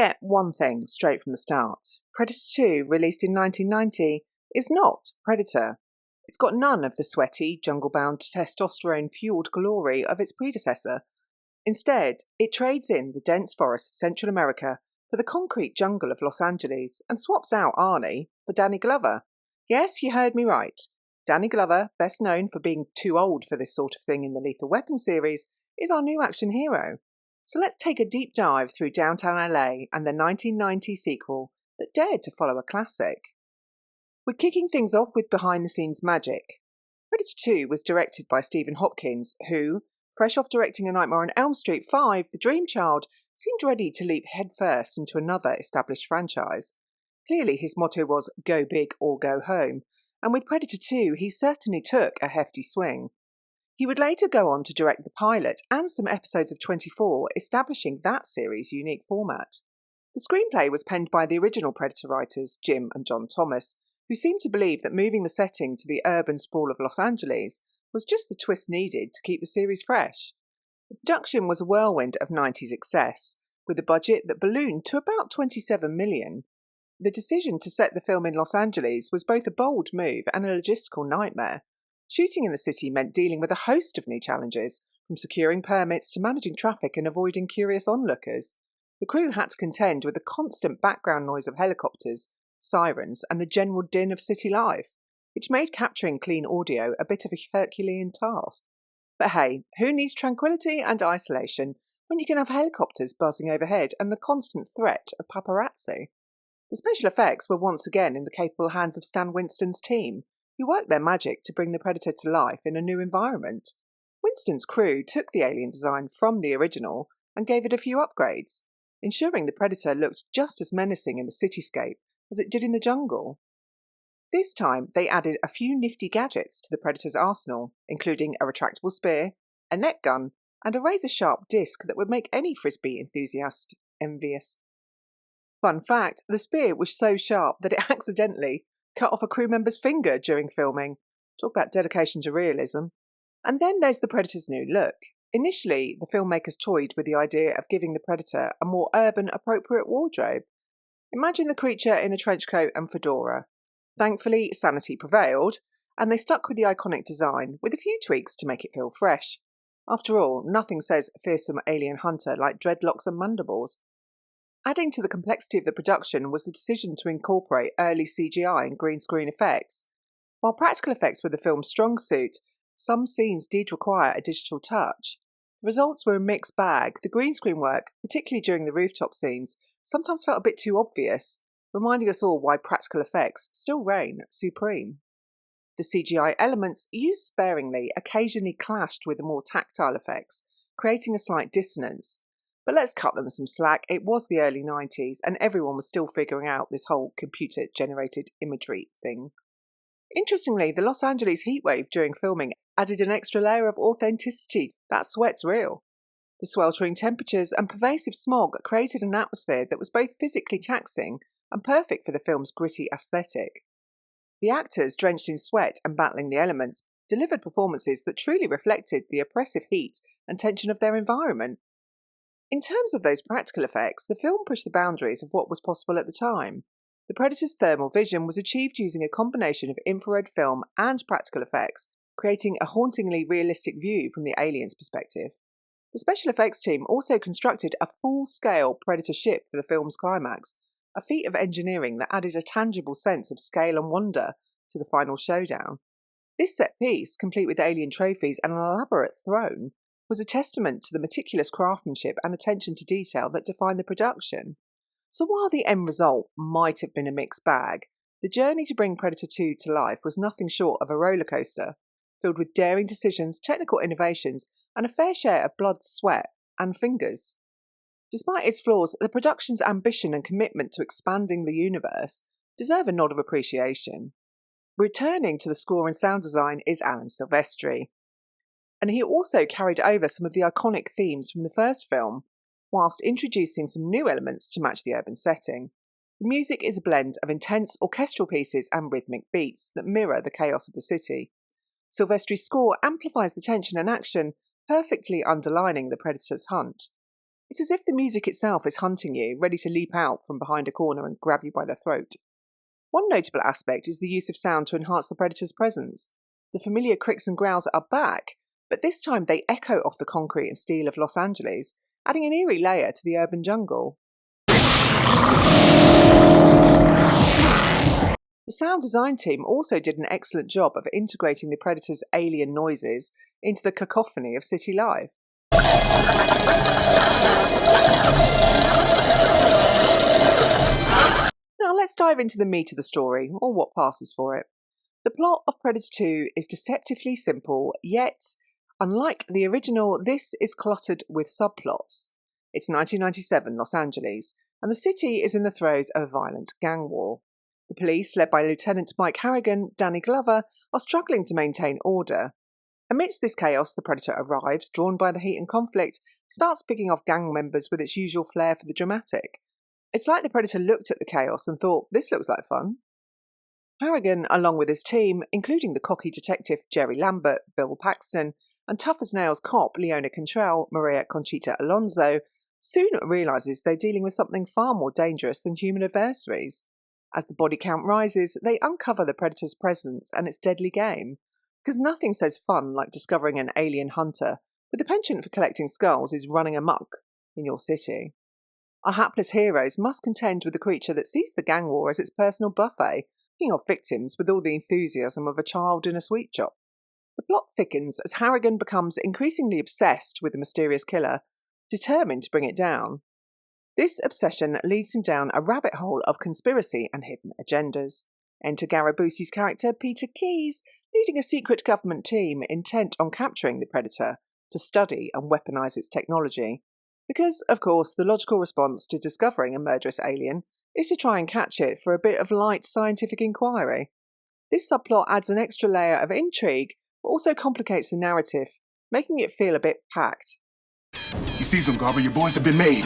get one thing straight from the start. Predator 2, released in 1990, is not Predator. It's got none of the sweaty, jungle-bound, testosterone-fueled glory of its predecessor. Instead, it trades in the dense forests of Central America for the concrete jungle of Los Angeles and swaps out Arnie for Danny Glover. Yes, you heard me right. Danny Glover, best known for being too old for this sort of thing in the Lethal Weapon series, is our new action hero. So let's take a deep dive through downtown LA and the 1990 sequel that dared to follow a classic. We're kicking things off with behind-the-scenes magic. Predator 2 was directed by Stephen Hopkins, who, fresh off directing A Nightmare on Elm Street 5, The Dream Child, seemed ready to leap headfirst into another established franchise. Clearly his motto was go big or go home, and with Predator 2 he certainly took a hefty swing. He would later go on to direct the pilot and some episodes of 24, establishing that series' unique format. The screenplay was penned by the original Predator writers, Jim and John Thomas, who seemed to believe that moving the setting to the urban sprawl of Los Angeles was just the twist needed to keep the series fresh. The production was a whirlwind of 90s excess, with a budget that ballooned to about $27 million. The decision to set the film in Los Angeles was both a bold move and a logistical nightmare. Shooting in the city meant dealing with a host of new challenges, from securing permits to managing traffic and avoiding curious onlookers. The crew had to contend with the constant background noise of helicopters, sirens, and the general din of city life, which made capturing clean audio a bit of a Herculean task. But hey, who needs tranquility and isolation when you can have helicopters buzzing overhead and the constant threat of paparazzi? The special effects were once again in the capable hands of Stan Winston's team, who worked their magic to bring the Predator to life in a new environment. Winston's crew took the alien design from the original and gave it a few upgrades, ensuring the Predator looked just as menacing in the cityscape as it did in the jungle. This time, they added a few nifty gadgets to the Predator's arsenal, including a retractable spear, a net gun, and a razor-sharp disc that would make any frisbee enthusiast envious. Fun fact, the spear was so sharp that it accidentally cut off a crew member's finger during filming. Talk about dedication to realism. And then there's the Predator's new look. Initially, the filmmakers toyed with the idea of giving the Predator a more urban-appropriate wardrobe. Imagine the creature in a trench coat and fedora. Thankfully, sanity prevailed, and they stuck with the iconic design, with a few tweaks to make it feel fresh. After all, nothing says fearsome alien hunter like dreadlocks and mandibles. Adding to the complexity of the production was the decision to incorporate early CGI and green screen effects. While practical effects were the film's strong suit, some scenes did require a digital touch. The results were a mixed bag. The green screen work, particularly during the rooftop scenes, sometimes felt a bit too obvious, reminding us all why practical effects still reign supreme. The CGI elements, used sparingly, occasionally clashed with the more tactile effects, creating a slight dissonance. But let's cut them some slack. It was the early 90s, and everyone was still figuring out this whole computer-generated imagery thing. Interestingly, the Los Angeles heatwave during filming added an extra layer of authenticity. That sweat's real. The sweltering temperatures and pervasive smog created an atmosphere that was both physically taxing and perfect for the film's gritty aesthetic. The actors, drenched in sweat and battling the elements, delivered performances that truly reflected the oppressive heat and tension of their environment. In terms of those practical effects, the film pushed the boundaries of what was possible at the time. The Predator's thermal vision was achieved using a combination of infrared film and practical effects, creating a hauntingly realistic view from the alien's perspective. The special effects team also constructed a full-scale Predator ship for the film's climax, a feat of engineering that added a tangible sense of scale and wonder to the final showdown. This set piece, complete with alien trophies and an elaborate throne, was a testament to the meticulous craftsmanship and attention to detail that defined the production. So while the end result might have been a mixed bag, the journey to bring Predator 2 to life was nothing short of a rollercoaster, filled with daring decisions, technical innovations, and a fair share of blood, sweat, and fingers. Despite its flaws, the production's ambition and commitment to expanding the universe deserve a nod of appreciation. Returning to the score and sound design is Alan Silvestri, and he also carried over some of the iconic themes from the first film, whilst introducing some new elements to match the urban setting. The music is a blend of intense orchestral pieces and rhythmic beats that mirror the chaos of the city. Silvestri's score amplifies the tension and action, perfectly underlining the Predator's hunt. It's as if the music itself is hunting you, ready to leap out from behind a corner and grab you by the throat. One notable aspect is the use of sound to enhance the predator's presence. The familiar cricks and growls are back, but this time they echo off the concrete and steel of Los Angeles, adding an eerie layer to the urban jungle. The sound design team also did an excellent job of integrating the predator's alien noises into the cacophony of city life. Now let's dive into the meat of the story, or what passes for it. The plot of Predator 2 is deceptively simple, yet, unlike the original, this is cluttered with subplots. It's 1997 Los Angeles, and the city is in the throes of a violent gang war. The police, led by Lieutenant Mike Harrigan, Danny Glover, are struggling to maintain order. Amidst this chaos, the Predator arrives, drawn by the heat and conflict, starts picking off gang members with its usual flair for the dramatic. It's like the Predator looked at the chaos and thought, this looks like fun. Harrigan, along with his team, including the cocky detective Jerry Lambert, Bill Paxton, and tough-as-nails cop Leona Cantrell, Maria Conchita Alonso, soon realises they're dealing with something far more dangerous than human adversaries. As the body count rises, they uncover the Predator's presence and its deadly game, because nothing says fun like discovering an alien hunter with a penchant for collecting skulls is running amok in your city. Our hapless heroes must contend with a creature that sees the gang war as its personal buffet, picking off victims with all the enthusiasm of a child in a sweet shop. The plot thickens as Harrigan becomes increasingly obsessed with the mysterious killer, determined to bring it down. This obsession leads him down a rabbit hole of conspiracy and hidden agendas. Enter Busey's character Peter Keyes, leading a secret government team intent on capturing the Predator to study and weaponize its technology. Because, of course, the logical response to discovering a murderous alien is to try and catch it for a bit of light scientific inquiry. This subplot adds an extra layer of intrigue, but also complicates the narrative, making it feel a bit packed. You see some, Garber? Your boys have been made.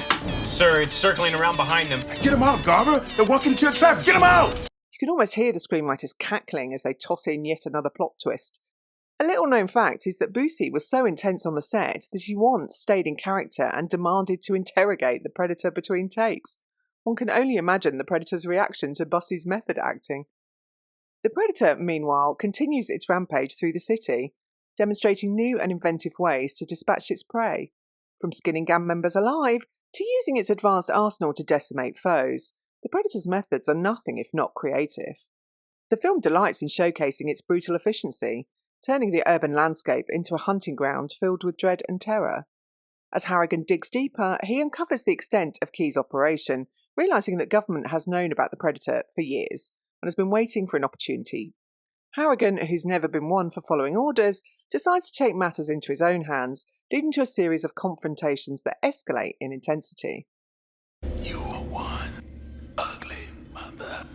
Sir, it's circling around behind them. Get them out, Garber! They're walking into a trap! Get them out! You can almost hear the screenwriters cackling as they toss in yet another plot twist. A little-known fact is that Busey was so intense on the set that he once stayed in character and demanded to interrogate the Predator between takes. One can only imagine the Predator's reaction to Busey's method acting. The Predator, meanwhile, continues its rampage through the city, demonstrating new and inventive ways to dispatch its prey. From skinning gang members alive to using its advanced arsenal to decimate foes, the Predator's methods are nothing if not creative. The film delights in showcasing its brutal efficiency, turning the urban landscape into a hunting ground filled with dread and terror. As Harrigan digs deeper, he uncovers the extent of Key's operation, realising that government has known about the Predator for years and has been waiting for an opportunity. Harrigan, who's never been one for following orders, decides to take matters into his own hands, leading to a series of confrontations that escalate in intensity. You are one ugly mother.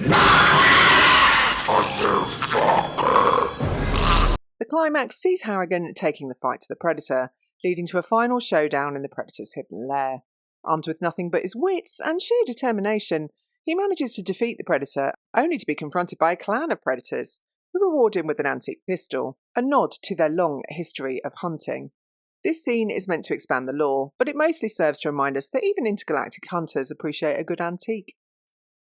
The climax sees Harrigan taking the fight to the Predator, leading to a final showdown in the Predator's hidden lair. Armed with nothing but his wits and sheer determination, he manages to defeat the Predator, only to be confronted by a clan of predators, who reward him with an antique pistol, a nod to their long history of hunting. This scene is meant to expand the lore, but it mostly serves to remind us that even intergalactic hunters appreciate a good antique.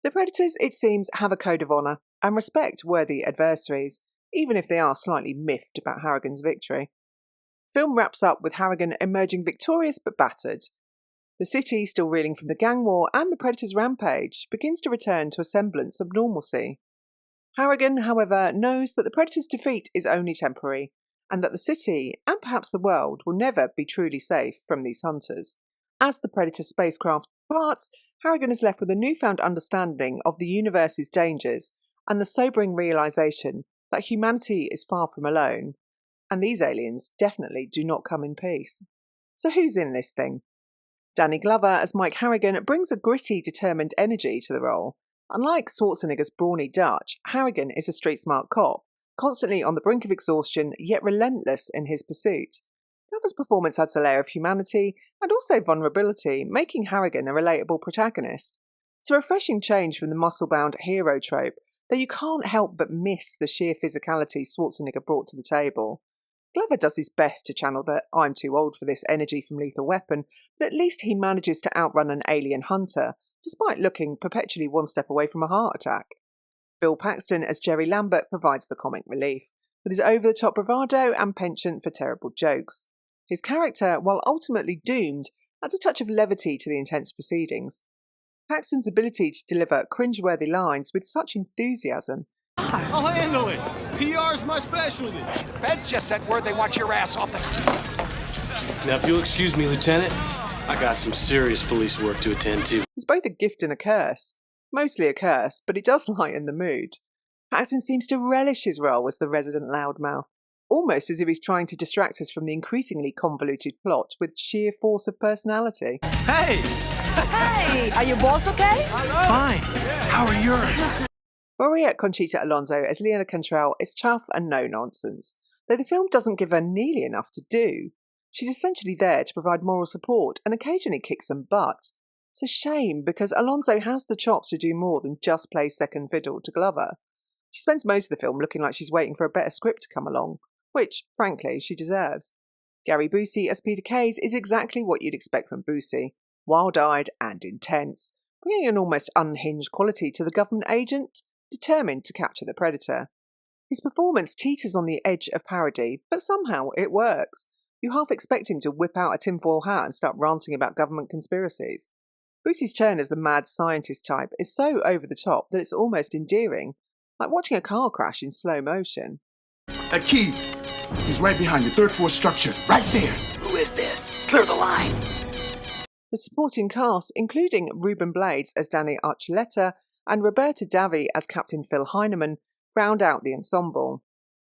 The predators, it seems, have a code of honour and respect worthy adversaries, even if they are slightly miffed about Harrigan's victory. Film wraps up with Harrigan emerging victorious but battered. The city, still reeling from the gang war and the Predator's rampage, begins to return to a semblance of normalcy. Harrigan, however, knows that the Predator's defeat is only temporary, and that the city, and perhaps the world, will never be truly safe from these hunters. As the Predator spacecraft departs, Harrigan is left with a newfound understanding of the universe's dangers and the sobering realisation that humanity is far from alone, and these aliens definitely do not come in peace. So who's in this thing? Danny Glover as Mike Harrigan brings a gritty, determined energy to the role. Unlike Schwarzenegger's brawny Dutch, Harrigan is a street-smart cop, constantly on the brink of exhaustion, yet relentless in his pursuit. Glover's performance adds a layer of humanity and also vulnerability, making Harrigan a relatable protagonist. It's a refreshing change from the muscle-bound hero trope, though you can't help but miss the sheer physicality Schwarzenegger brought to the table. Glover does his best to channel the "I'm too old for this" energy from Lethal Weapon, but at least he manages to outrun an alien hunter, despite looking perpetually one step away from a heart attack. Bill Paxton as Jerry Lambert provides the comic relief, with his over-the-top bravado and penchant for terrible jokes. His character, while ultimately doomed, adds a touch of levity to the intense proceedings. Paxton's ability to deliver cringeworthy lines with such enthusiasm. I'll handle it. PR's my specialty. Feds just sent word they want your ass off the... Now, if you'll excuse me, Lieutenant, I got some serious police work to attend to. It's both a gift and a curse. Mostly a curse, but it does lighten the mood. Paxton seems to relish his role as the resident loudmouth, almost as if he's trying to distract us from the increasingly convoluted plot with sheer force of personality. Hey! Hey! Are your balls okay? Fine. How are yours? Maria Conchita Alonso as Leona Cantrell is tough and no-nonsense, though the film doesn't give her nearly enough to do. She's essentially there to provide moral support and occasionally kick some butt. It's a shame because Alonso has the chops to do more than just play second fiddle to Glover. She spends most of the film looking like she's waiting for a better script to come along, which, frankly, she deserves. Gary Busey as Peter Kayes is exactly what you'd expect from Busey, wild-eyed and intense, bringing an almost unhinged quality to the government agent, determined to capture the predator. His performance teeters on the edge of parody, but somehow it works. You half expect him to whip out a tinfoil hat and start ranting about government conspiracies. Busey's turn as the mad scientist type is so over the top that it's almost endearing, like watching a car crash in slow motion. That key. He's right behind the third floor structure, right there. Who is this? Clear the line. The supporting cast, including Ruben Blades as Danny Archuleta and Roberta Davi as Captain Phil Heineman, round out the ensemble.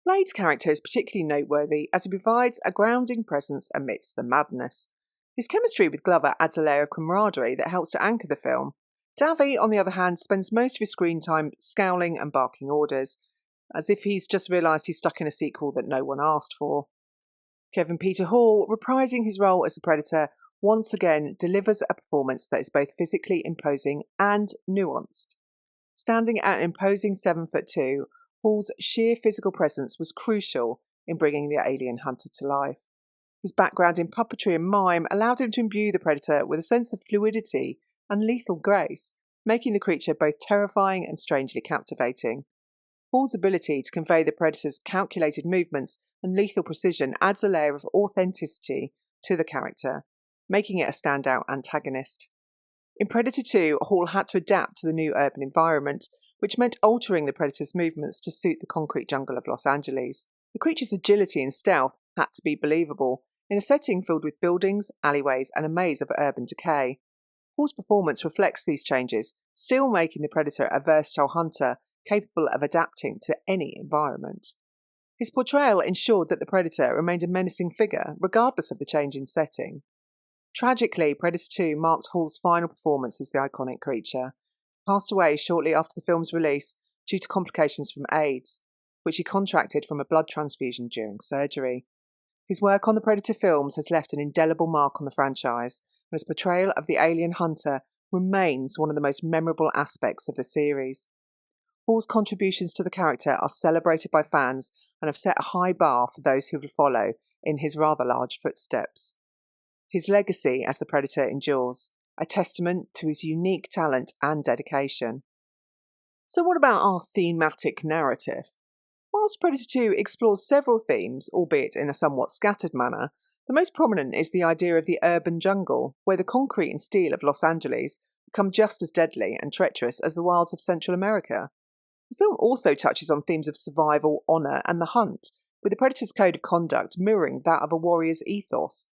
Blades' character is particularly noteworthy as he provides a grounding presence amidst the madness. His chemistry with Glover adds a layer of camaraderie that helps to anchor the film. Davi, on the other hand, spends most of his screen time scowling and barking orders, as if he's just realised he's stuck in a sequel that no one asked for. Kevin Peter Hall, reprising his role as the Predator, once again delivers a performance that is both physically imposing and nuanced. Standing at an imposing 7'2", Hall's sheer physical presence was crucial in bringing the alien hunter to life. His background in puppetry and mime allowed him to imbue the Predator with a sense of fluidity and lethal grace, making the creature both terrifying and strangely captivating. Hall's ability to convey the Predator's calculated movements and lethal precision adds a layer of authenticity to the character, making it a standout antagonist. In Predator 2, Hall had to adapt to the new urban environment, which meant altering the Predator's movements to suit the concrete jungle of Los Angeles. The creature's agility and stealth had to be believable, in a setting filled with buildings, alleyways, and a maze of urban decay. Hall's performance reflects these changes, still making the Predator a versatile hunter capable of adapting to any environment. His portrayal ensured that the Predator remained a menacing figure, regardless of the change in setting. Tragically, Predator 2 marked Hall's final performance as the iconic creature. He passed away shortly after the film's release due to complications from AIDS, which he contracted from a blood transfusion during surgery. His work on the Predator films has left an indelible mark on the franchise, and his portrayal of the alien hunter remains one of the most memorable aspects of the series. Hall's contributions to the character are celebrated by fans and have set a high bar for those who would follow in his rather large footsteps. His legacy as the Predator endures, a testament to his unique talent and dedication. So what about our thematic narrative? Whilst Predator 2 explores several themes, albeit in a somewhat scattered manner, the most prominent is the idea of the urban jungle, where the concrete and steel of Los Angeles become just as deadly and treacherous as the wilds of Central America. The film also touches on themes of survival, honour, and the hunt, with the Predator's code of conduct mirroring that of a warrior's ethos.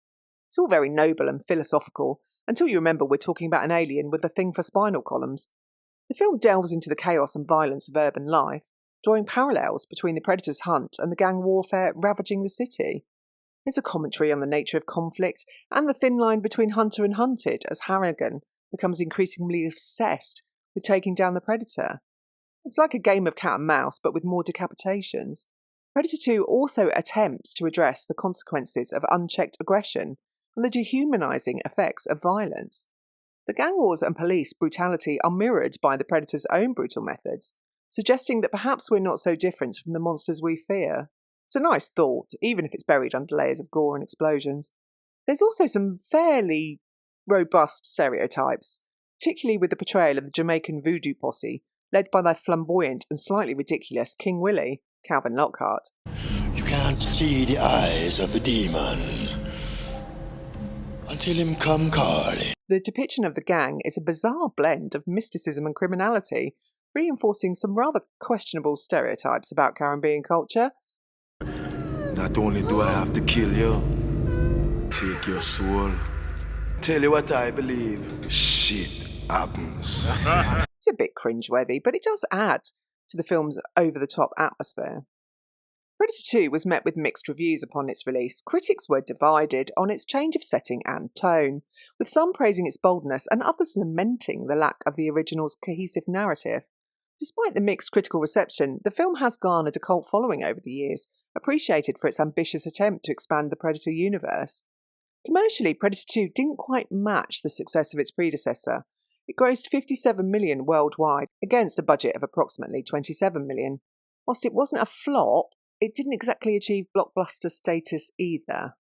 It's all very noble and philosophical, until you remember we're talking about an alien with a thing for spinal columns. The film delves into the chaos and violence of urban life, drawing parallels between the Predator's hunt and the gang warfare ravaging the city. There's a commentary on the nature of conflict and the thin line between hunter and hunted as Harrigan becomes increasingly obsessed with taking down the Predator. It's like a game of cat and mouse, but with more decapitations. Predator 2 also attempts to address the consequences of unchecked aggression and the dehumanising effects of violence. The gang wars and police brutality are mirrored by the Predator's own brutal methods, suggesting that perhaps we're not so different from the monsters we fear. It's a nice thought, even if it's buried under layers of gore and explosions. There's also some fairly robust stereotypes, particularly with the portrayal of the Jamaican voodoo posse, led by their flamboyant and slightly ridiculous King Willie, Calvin Lockhart. You can't see the eyes of the demon until him come calling. The depiction of the gang is a bizarre blend of mysticism and criminality, reinforcing some rather questionable stereotypes about Caribbean culture. Not only do I have to kill you, take your soul. Tell you what I believe. Shit happens. It's a bit cringeworthy, but it does add to the film's over-the-top atmosphere. Predator 2 was met with mixed reviews upon its release. Critics were divided on its change of setting and tone, with some praising its boldness and others lamenting the lack of the original's cohesive narrative. Despite the mixed critical reception, the film has garnered a cult following over the years, appreciated for its ambitious attempt to expand the Predator universe. Commercially, Predator 2 didn't quite match the success of its predecessor. It grossed $57 million worldwide, against a budget of approximately $27 million. Whilst it wasn't a flop, it didn't exactly achieve blockbuster status either.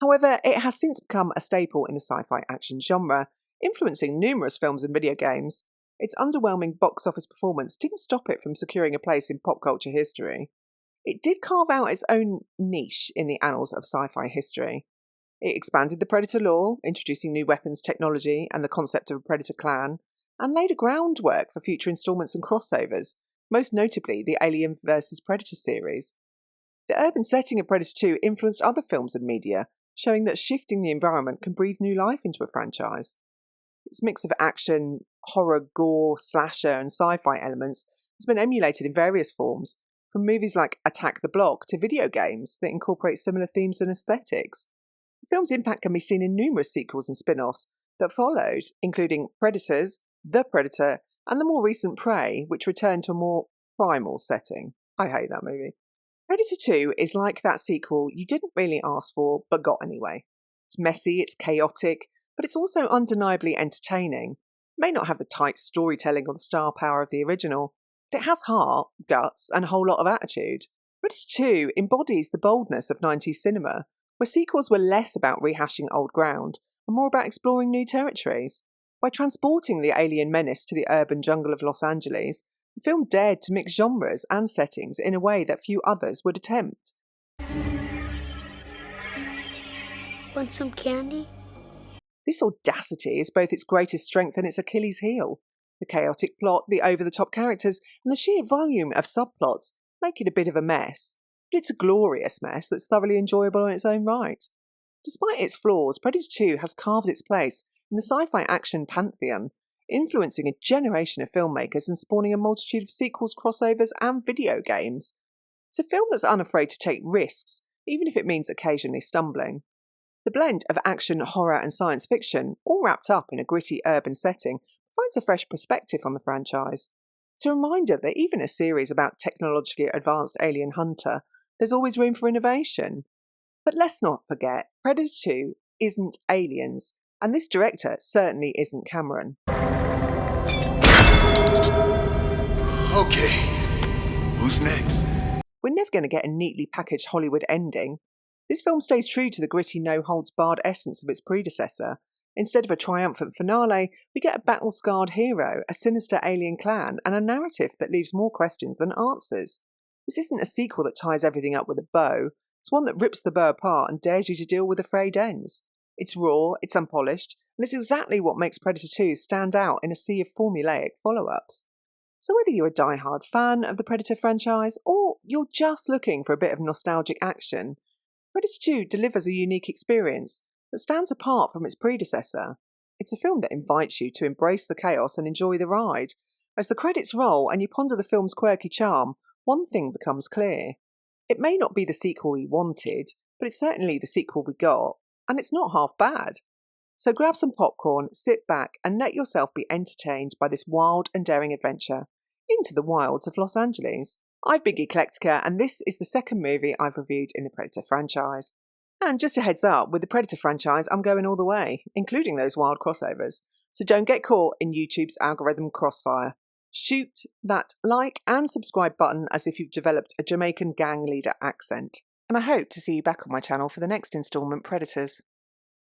However, it has since become a staple in the sci-fi action genre, influencing numerous films and video games. Its underwhelming box office performance didn't stop it from securing a place in pop culture history. It did carve out its own niche in the annals of sci-fi history. It expanded the Predator lore, introducing new weapons technology and the concept of a Predator clan, and laid a groundwork for future installments and crossovers, most notably the Alien vs. Predator series. The urban setting of Predator 2 influenced other films and media, showing that shifting the environment can breathe new life into a franchise. Its mix of action, horror, gore, slasher and sci-fi elements has been emulated in various forms, from movies like Attack the Block to video games that incorporate similar themes and aesthetics. The film's impact can be seen in numerous sequels and spin-offs that followed, including Predators, The Predator, and the more recent Prey, which returned to a more primal setting. I hate that movie. Predator 2 is like that sequel you didn't really ask for, but got anyway. It's messy, it's chaotic, but it's also undeniably entertaining. It may not have the tight storytelling or the star power of the original, but it has heart, guts, and a whole lot of attitude. Predator 2 embodies the boldness of 90s cinema, where sequels were less about rehashing old ground and more about exploring new territories. By transporting the alien menace to the urban jungle of Los Angeles, the film dared to mix genres and settings in a way that few others would attempt. Want some candy? This audacity is both its greatest strength and its Achilles heel. The chaotic plot, the over-the-top characters, and the sheer volume of subplots make it a bit of a mess. But it's a glorious mess that's thoroughly enjoyable in its own right. Despite its flaws, Predator 2 has carved its place in the sci-fi action pantheon, influencing a generation of filmmakers and spawning a multitude of sequels, crossovers, and video games. It's a film that's unafraid to take risks, even if it means occasionally stumbling. The blend of action, horror, and science fiction, all wrapped up in a gritty urban setting, provides a fresh perspective on the franchise. It's a reminder that even a series about technologically advanced alien hunter, there's always room for innovation. But let's not forget, Predator 2 isn't Aliens, and this director certainly isn't Cameron. Okay, who's next? We're never going to get a neatly packaged Hollywood ending. This film stays true to the gritty, no-holds-barred essence of its predecessor. Instead of a triumphant finale, we get a battle-scarred hero, a sinister alien clan, and a narrative that leaves more questions than answers. This isn't a sequel that ties everything up with a bow. It's one that rips the bow apart and dares you to deal with the frayed ends. It's raw, it's unpolished, and it's exactly what makes Predator 2 stand out in a sea of formulaic follow-ups. So whether you're a die-hard fan of the Predator franchise, or you're just looking for a bit of nostalgic action, Predator 2 delivers a unique experience that stands apart from its predecessor. It's a film that invites you to embrace the chaos and enjoy the ride. As the credits roll and you ponder the film's quirky charm, one thing becomes clear. It may not be the sequel we wanted, but it's certainly the sequel we got, and it's not half bad. So grab some popcorn, sit back, and let yourself be entertained by this wild and daring adventure into the wilds of Los Angeles. I've been Eclectica, and this is the second movie I've reviewed in the Predator franchise. And just a heads up, with the Predator franchise, I'm going all the way, including those wild crossovers. So don't get caught in YouTube's algorithm crossfire. Shoot that like and subscribe button as if you've developed a Jamaican gang leader accent. and I hope to see you back on my channel for the next instalment Predators.